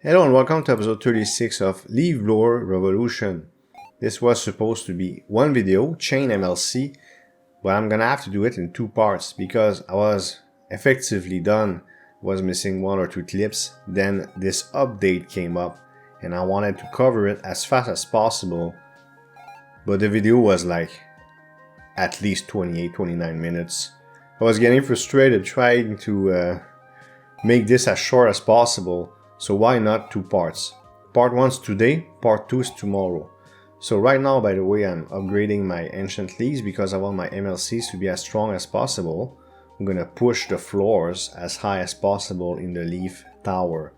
Hello and welcome to episode 36 of Leaf Blower Revolution. This was supposed to be one video, Chain MLC, but I'm gonna have to do it in two parts because I was effectively done, was missing one or two clips. Then this update came up and I wanted to cover it as fast as possible, but the video was like at least 28-29 minutes. I was getting frustrated trying to make this as short as possible. So why not two parts? Part 1's today, part 2 is tomorrow. So right now, by the way, I'm upgrading my ancient leaves because I want my MLCs to be as strong as possible. I'm gonna push the floors as high as possible in the leaf tower.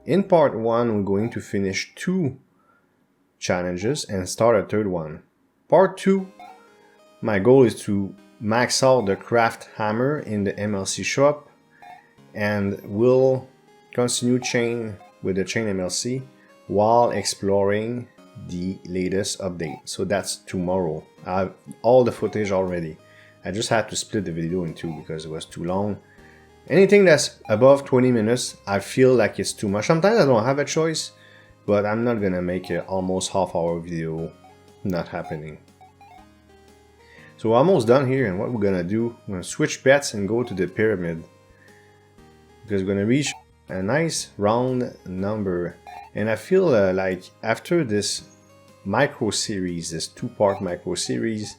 In part 1, we're going to finish 2 challenges and start a third one. Part 2, my goal is to max out the craft hammer in the MLC shop, and we'll continue chain with the Chain MLC while exploring the latest update. So that's tomorrow. I have all the footage already. I just had to split the video in two because it was too long. Anything that's above 20 minutes, I feel like it's too much. Sometimes I don't have a choice, but I'm not gonna make an almost half-hour video not happening. So we're almost done here, and what we're gonna do, we're gonna switch bets and go to the pyramid because we're gonna reach a nice round number. And I feel like after this micro series, this two-part micro series,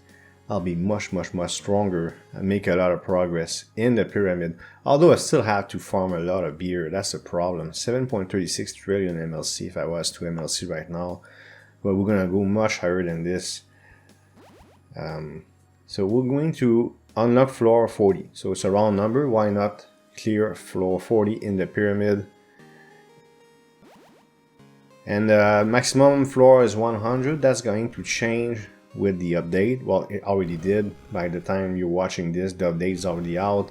I'll be much stronger and make a lot of progress in the pyramid. Although I still have to farm a lot of beer, that's a problem. 7.36 trillion MLC if I was to MLC right now, but we're gonna go much higher than this. So we're going to unlock floor 40. So it's a round number, why not clear floor 40 in the pyramid? And maximum floor is 100. That's going to change with the update. Well, it already did. By the time you're watching this, the update is already out,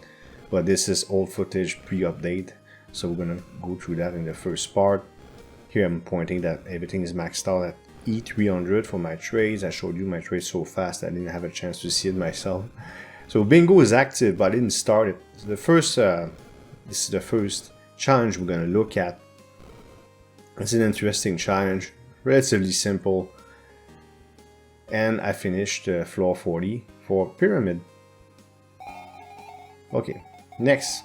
but this is old footage pre-update, so we're gonna go through that in the first part. Here I'm pointing that everything is maxed out at E300 for my trades. I showed you my trades so fast I didn't have a chance to see it myself. So bingo is active, but I didn't start it. The first, this is the first challenge we're gonna look at. It's an interesting challenge, relatively simple, and I finished floor 40 for pyramid. Okay, next.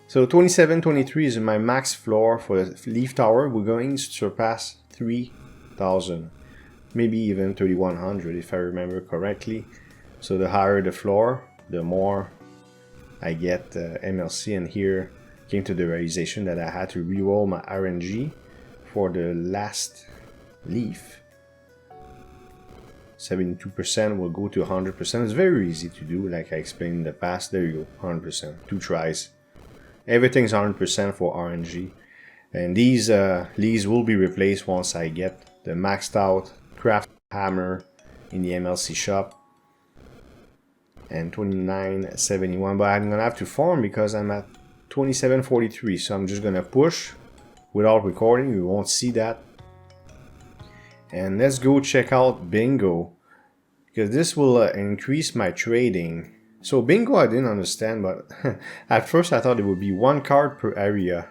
So 27-23 is my max floor for the leaf tower. We're going to surpass 3,000, maybe even 3,100 if I remember correctly. So the higher the floor, the more I get MLC, and here came to the realization that I had to reroll my RNG for the last leaf. 72% will go to 100%. It's very easy to do, like I explained in the past. There you go, 100%, 2 tries. Everything's 100% for RNG. And these leaves will be replaced once I get the maxed out craft hammer in the MLC shop. And 29.71, but I'm gonna have to farm because I'm at 27.43, so I'm just gonna push without recording. You won't see that. And let's go check out bingo, because this will increase my trading. So bingo I didn't understand, but at first I thought it would be 1 card per area.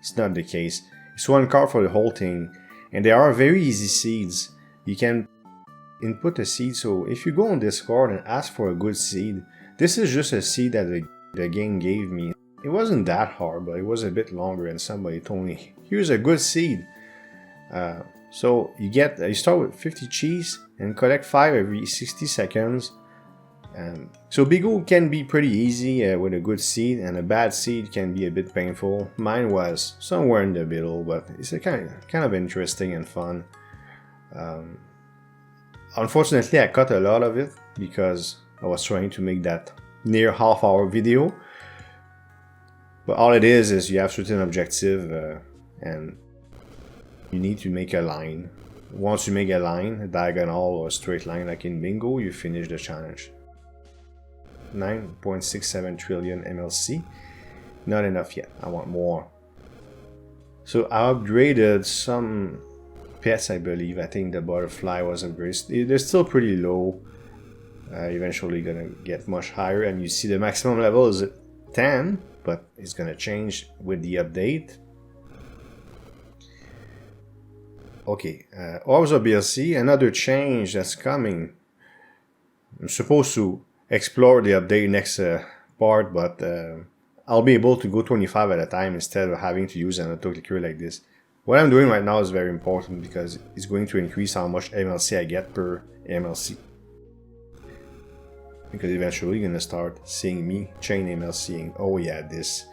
It's not the case. It's 1 card for the whole thing, and there are very easy seeds. You can input a seed. So if you go on Discord and ask for a good seed, this is just a seed that the game gave me. It wasn't that hard, but it was a bit longer, and somebody told me, here's a good seed. So you start with 50 cheese and collect 5 every 60 seconds. So bingo can be pretty easy with a good seed, and a bad seed can be a bit painful. Mine was somewhere in the middle, but it's a kind of interesting and fun. Unfortunately, I cut a lot of it because I was trying to make that near half-hour video. But all it is you have certain objective and you need to make a line. Once you make a line, a diagonal or a straight line like in bingo, you finish the challenge. 9.67 trillion MLC. Not enough yet. I want more. So I upgraded some pets, I believe. I think the butterfly was upgraded. They're still pretty low. Eventually gonna get much higher, and you see the maximum level is at 10, but it's gonna change with the update. okay, also BLC, another change that's coming. I'm supposed to explore the update next part, but I'll be able to go 25 at a time instead of having to use an auto clicker like this. What I'm doing right now is very important because it's going to increase how much MLC I get per MLC. Because eventually you're going to start seeing me chain MLCing. Oh yeah, this.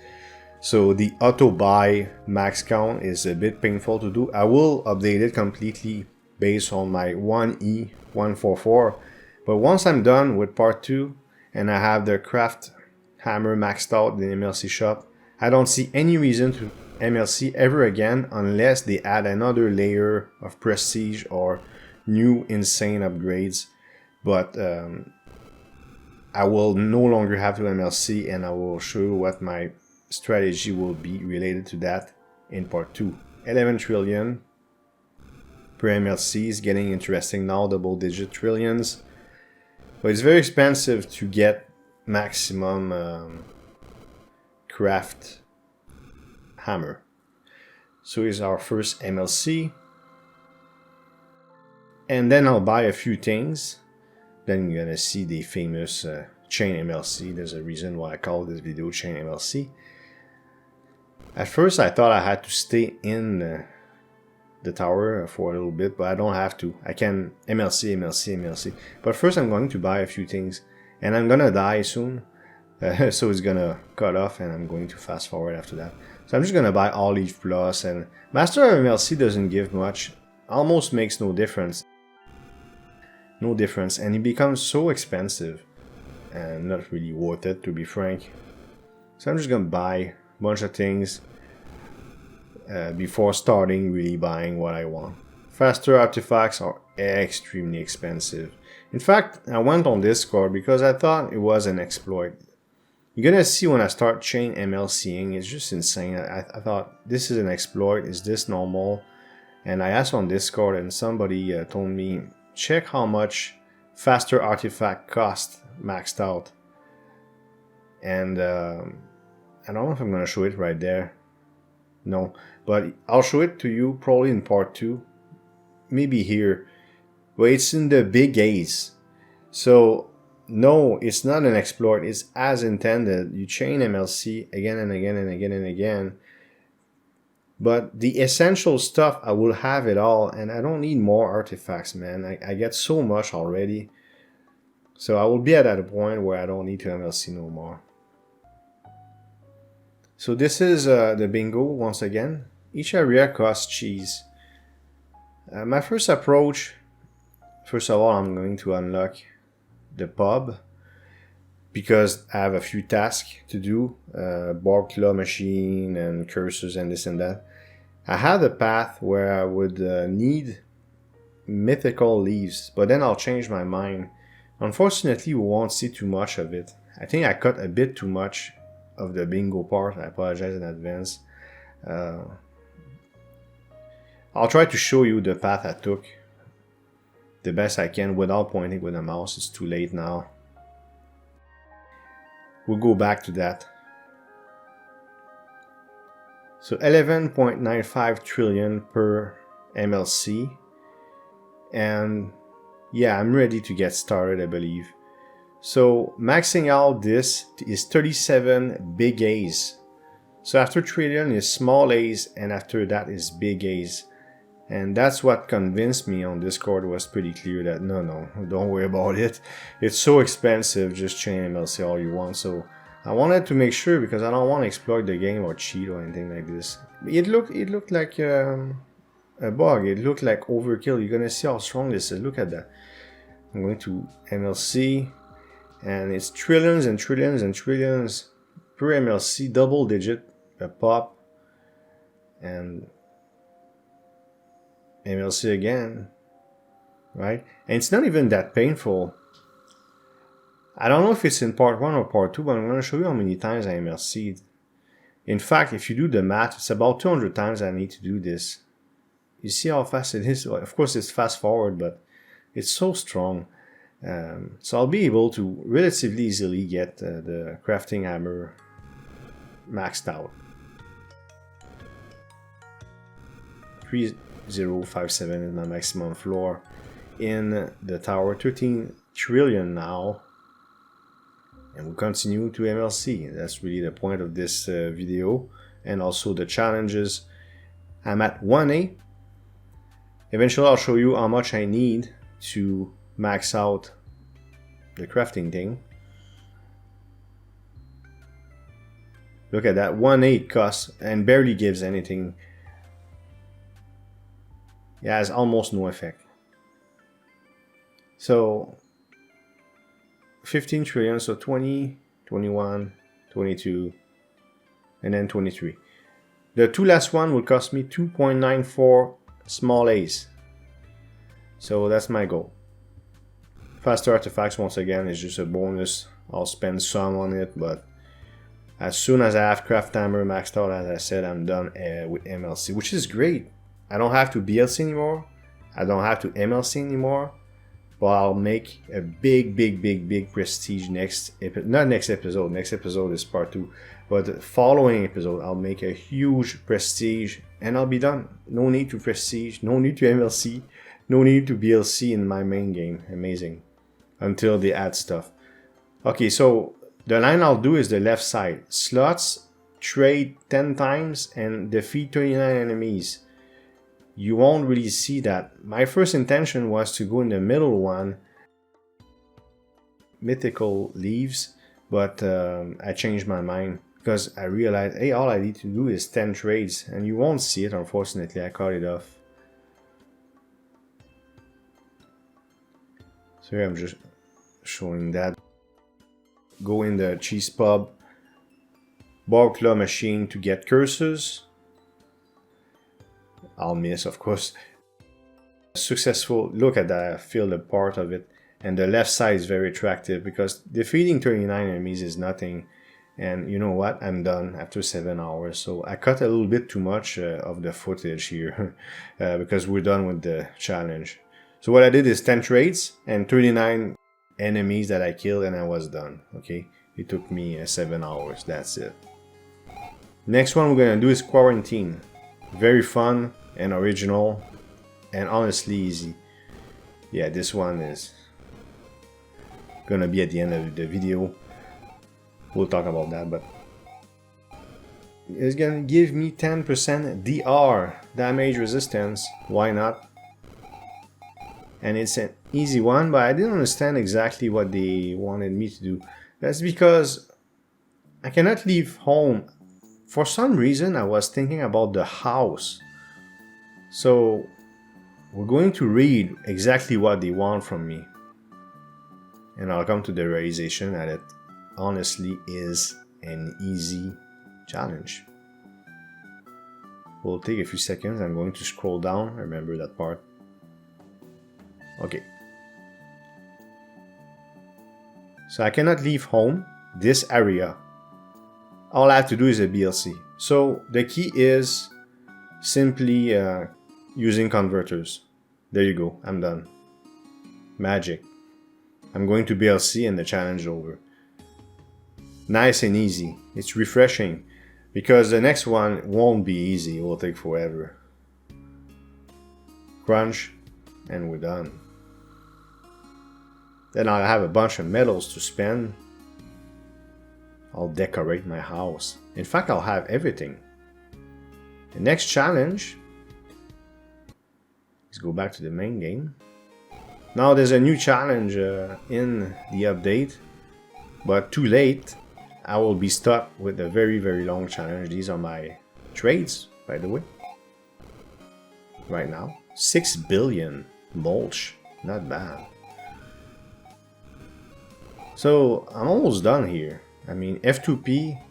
So the auto buy max count is a bit painful to do. I will update it completely based on my 1E144. But once I'm done with part 2 and I have the craft hammer maxed out in the MLC shop, I don't see any reason to MLC ever again unless they add another layer of prestige or new insane upgrades. But I will no longer have to MLC, and I will show you what my strategy will be related to that in part 2. 11 trillion per MLC is getting interesting now, double digit trillions. But it's very expensive to get maximum craft hammer. So here's our first MLC. And then I'll buy a few things. Then you're gonna see the famous Chain MLC. There's a reason why I call this video Chain MLC. At first I thought I had to stay in the tower for a little bit, but I don't have to. I can MLC. But first I'm going to buy a few things. And I'm gonna die soon. So it's gonna cut off and I'm going to fast forward after that. So I'm just gonna buy all Leaf Plus, and Master MLC doesn't give much. Almost makes no difference. And it becomes so expensive and not really worth it, to be frank. So I'm just gonna buy a bunch of things before starting really buying what I want. Faster artifacts are extremely expensive. In fact, I went on Discord because I thought it was an exploit. You're gonna see when I start chain MLCing, it's just insane. I thought, this is an exploit, is this normal? And I asked on Discord and somebody told me, check how much faster artifact cost maxed out. And I don't know if I'm gonna show it right there. No, but I'll show it to you probably in part 2. Maybe here. But it's in the big A's. So no, it's not an exploit. It's as intended. You chain MLC again and again and again and again. But the essential stuff, I will have it all, and I don't need more artifacts, man. I get so much already. So I will be at a point where I don't need to MLC no more. So this is the bingo once again. Each area costs cheese. My first approach, first of all, I'm going to unlock the pub because I have a few tasks to do, barb claw machine and curses and this and that. I had a path where I would need mythical leaves, but then I'll change my mind. Unfortunately, we won't see too much of it. I think I cut a bit too much of the bingo part. I apologize in advance. I'll try to show you the path I took the best I can without pointing with a mouse. It's too late now. We'll go back to that. So 11.95 trillion per MLC. And yeah, I'm ready to get started, I believe. So maxing out this is 37 big A's. So after trillion is small A's, and after that is big A's. And that's what convinced me on Discord. Was pretty clear that no, don't worry about it. It's so expensive, just chain MLC all you want. So I wanted to make sure, because I don't want to exploit the game or cheat or anything like this. It looked like a bug. It looked like overkill. You're gonna see how strong this is. Look at that. I'm going to MLC, and it's trillions and trillions and trillions per MLC, double digit a pop, and MLC again, right? And it's not even that painful. I don't know if it's in part 1 or part 2, but I'm going to show you how many times I MLC'd. In fact, if you do the math, it's about 200 times I need to do this. You see how fast it is? Of course, it's fast forward, but it's so strong. So I'll be able to relatively easily get the crafting hammer maxed out. 0.057 is my maximum floor in the tower. 13 trillion now. And we continue to MLC. That's really the point of this video. And also the challenges. I'm at 1A. Eventually I'll show you how much I need to max out the crafting thing. Look at that, 1.8 costs and barely gives anything. It has almost no effect. So 15 trillion, so 20, 21, 22, and then 23. The two last one will cost me 2.94 small A's. So that's my goal. Faster artifacts, once again, is just a bonus. I'll spend some on it, but as soon as I have craft timer maxed out, as I said, I'm done with MLC, which is great. I don't have to BLC anymore. I don't have to MLC anymore. But I'll make a big prestige next episode. Not next episode. Next episode is part 2. But the following episode, I'll make a huge prestige and I'll be done. No need to prestige. No need to MLC. No need to BLC in my main game. Amazing. Until they add stuff. Okay, so the line I'll do is the left side. Slots, trade 10 times, and defeat 39 enemies. You won't really see that. My first intention was to go in the middle one. Mythical leaves. But I changed my mind. Because I realized, hey, all I need to do is 10 trades. And you won't see it, unfortunately. I cut it off. So here I'm just showing that. Go in the cheese pub, bar claw machine to get curses. I'll miss, of course. Successful, look at that, I feel the part of it. And the left side is very attractive because defeating 39 enemies is nothing. And you know what, I'm done after 7 hours. So I cut a little bit too much of the footage here because we're done with the challenge. So what I did is 10 trades and 39 enemies that I killed and I was done. Okay, it took me 7 hours. That's it. Next one we're gonna do is quarantine. Very fun and original and honestly easy. Yeah, this one is gonna be at the end of the video. We'll talk about that, but it's gonna give me 10% DR damage resistance. Why not? And it's an easy one, but I didn't understand exactly what they wanted me to do. That's because I cannot leave home. For some reason, I was thinking about the house. So we're going to read exactly what they want from me. And I'll come to the realization that it honestly is an easy challenge. Will take a few seconds. I'm going to scroll down. Remember that part. Okay. So I cannot leave home, this area. All I have to do is a BLC. So the key is simply using converters. There you go, I'm done. Magic. I'm going to BLC and the challenge over. Nice and easy. It's refreshing because the next one won't be easy. It will take forever. Crunch and we're done. Then I'll have a bunch of medals to spend. I'll decorate my house. In fact, I'll have everything. The next challenge is go back to the main game. Now there's a new challenge in the update, but too late. I will be stuck with a very long challenge. These are my trades, by the way. Right now, 6 billion mulch, not bad. So I'm almost done here. I mean, F2P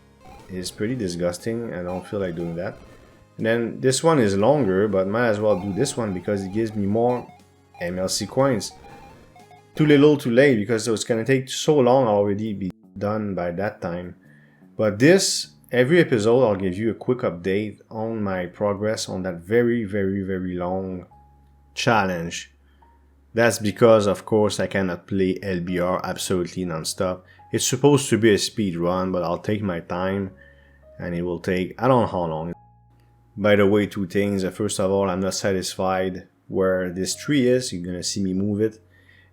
is pretty disgusting. I don't feel like doing that. And then this one is longer, but might as well do this one because it gives me more MLC coins. Too little, too late, because it's gonna take so long. I'll already be done by that time. But this, every episode, I'll give you a quick update on my progress on that very long challenge. That's because, of course, I cannot play LBR absolutely non-stop. It's supposed to be a speed run, but I'll take my time, and it will take, I don't know how long. By the way, two things. First of all, I'm not satisfied where this tree is. You're gonna see me move it.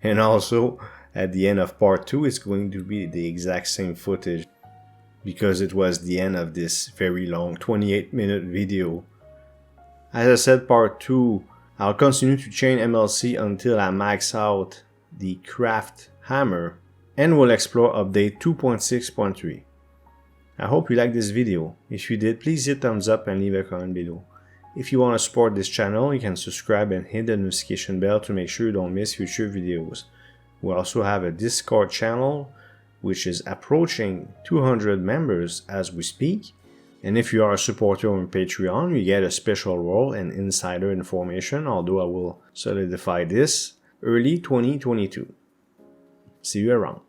And also, at the end of part 2, it's going to be the exact same footage because it was the end of this very long 28-minute video. As I said, part 2, I'll continue to chain MLC until I max out the craft hammer, and we'll explore update 2.6.3. I hope you liked this video. If you did, please hit thumbs up and leave a comment below. If you want to support this channel, you can subscribe and hit the notification bell to make sure you don't miss future videos. We also have a Discord channel which is approaching 200 members as we speak. And if you are a supporter on Patreon, you get a special role and insider information, although I will solidify this early 2022. See you around.